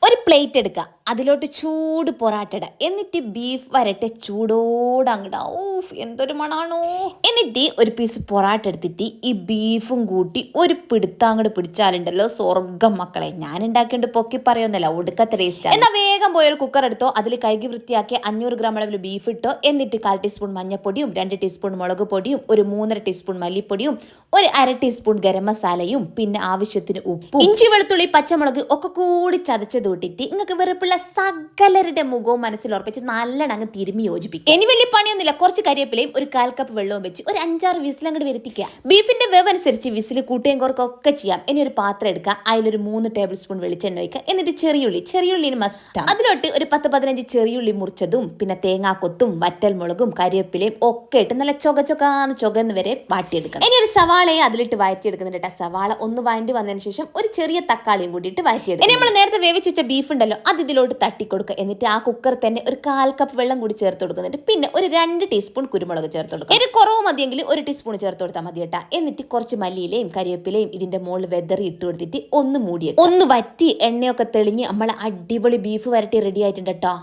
ഒരു പ്ലേറ്റ് എടുക്കുക, അതിലോട്ട് ചൂട് പൊറാട്ട ഇടുക, എന്നിട്ട് ബീഫ് വരട്ടെ ചൂടോടെ അങ്ങോട്ട്. ഓഫ്, എന്തൊരു മണാണോ. എന്നിട്ട് ഒരു പീസ് പൊറാട്ട എടുത്തിട്ട് ഈ ബീഫും കൂട്ടി ഒരു പിടുത്താങ്ങോട്ട് പിടിച്ചാലുണ്ടല്ലോ സ്വർഗം മക്കളെ. ഞാൻ ഉണ്ടാക്കേണ്ട പൊക്കി പറയുന്നില്ല, ഒടുക്കത്തെ ടേസ്റ്റ്. എന്നാൽ വേഗം പോയൊരു കുക്കർ എടുത്തോ, അതിൽ കഴുകി വൃത്തിയാക്കി 500 ഗ്രാം അളവിൽ ബീഫ് ഇട്ടോ, എന്നിട്ട് 1/4 ടീസ്പൂൺ മഞ്ഞൾപ്പൊടിയും 2 ടീസ്പൂൺ മുളക് പൊടിയും ഒരു 3.5 ടീസ്പൂൺ മല്ലിപ്പൊടിയും ഒരു 1/2 ടീസ്പൂൺ ഗരം മസാലയും പിന്നെ ആവശ്യത്തിന് ഉപ്പും ഇഞ്ചി വെളുത്തുള്ളി പച്ചമുളക് ഒക്കെ കൂടി ചതച്ചത് ഇട്ടിട്ട് നിങ്ങൾക്ക് വെറുപ്പുള്ള സകലരുടെ മുഖവും മനസ്സിൽ ഉറപ്പിച്ച് നല്ലോണം അങ്ങ് തിരുമ്മി യോജിപ്പിക്കും. ഇനി വലിയ പണിയൊന്നുമില്ല, കുറച്ച് കരിവേപ്പിലയും ഒരു 1/4 കപ്പ് വെള്ളവും വെച്ച് ഒരു 5-6 വിസിൽ അങ്ങോട്ട് വരുത്തിക്കുക. ബീഫിന്റെ വേവ് അനുസരിച്ച് വിസിൽ കൂട്ടുകയും കുറക്കൊക്കെ ചെയ്യാം. ഇനി ഒരു പാത്രം എടുക്കുക, അതിലൊരു 3 ടേബിൾ സ്പൂൺ വെളിച്ചെണ്ണ ഒഴിക്കുക, എന്നിട്ട് ചെറിയുള്ളിന് മസ്റ്റാണ്, അതിലോട്ട് ഒരു 10-15 ചെറിയുള്ളി മുറിച്ചതും പിന്നെ തേങ്ങാക്കൊത്തും വറ്റൽമുളകും കരിവേപ്പിലയും ഒക്കെ ഇട്ട് നല്ല ചൊകന്ന് വരെ വാട്ടിയെടുക്കണം. ഇനി ഒരു സവാളയെ അതിലിട്ട് വഴറ്റിയെടുക്കുന്നുണ്ട്. സവാള ഒന്ന് വഴണ്ടി വന്നതിന് ശേഷം ഒരു ചെറിയ തക്കാളിയും കൂടിയിട്ട് വഴറ്റിയെടുക്കും. ഇനി നമ്മൾ നേരത്തെ വേവിച്ച് വെച്ച ബീഫ് ഉണ്ടല്ലോ, അത് ഇതിലോട്ട് തട്ടിക്കൊടുക്കുക. എന്നിട്ട് ആ കുക്കർ തന്നെ ഒരു 1/4 കപ്പ് വെള്ളം കൂടി ചേർത്ത് കൊടുക്കുന്നുണ്ട്. പിന്നെ ഒരു 2 ടീസ്പൂൺ കുരുമുളക് ചേർത്ത് കൊടുക്കുക. ഒരു കുറവ് മതിയെങ്കിൽ 1 ടീസ്പൂൺ ചേർത്ത് കൊടുത്താൽ മതി കേട്ടാ. എന്നിട്ട് കുറച്ച് മല്ലിയിലയും കരിവേപ്പിലയും ഇതിന്റെ മുകളിൽ വെതറി ഇട്ട് കൊടുത്തിട്ട് ഒന്ന് മൂടിയേക്കും. ഒന്ന് വറ്റി എണ്ണയൊക്കെ തെളിഞ്ഞ് നമ്മളെ അടിപൊളി ബീഫ് വരട്ടി റെഡി ആയിട്ടുണ്ട് കേട്ടോ.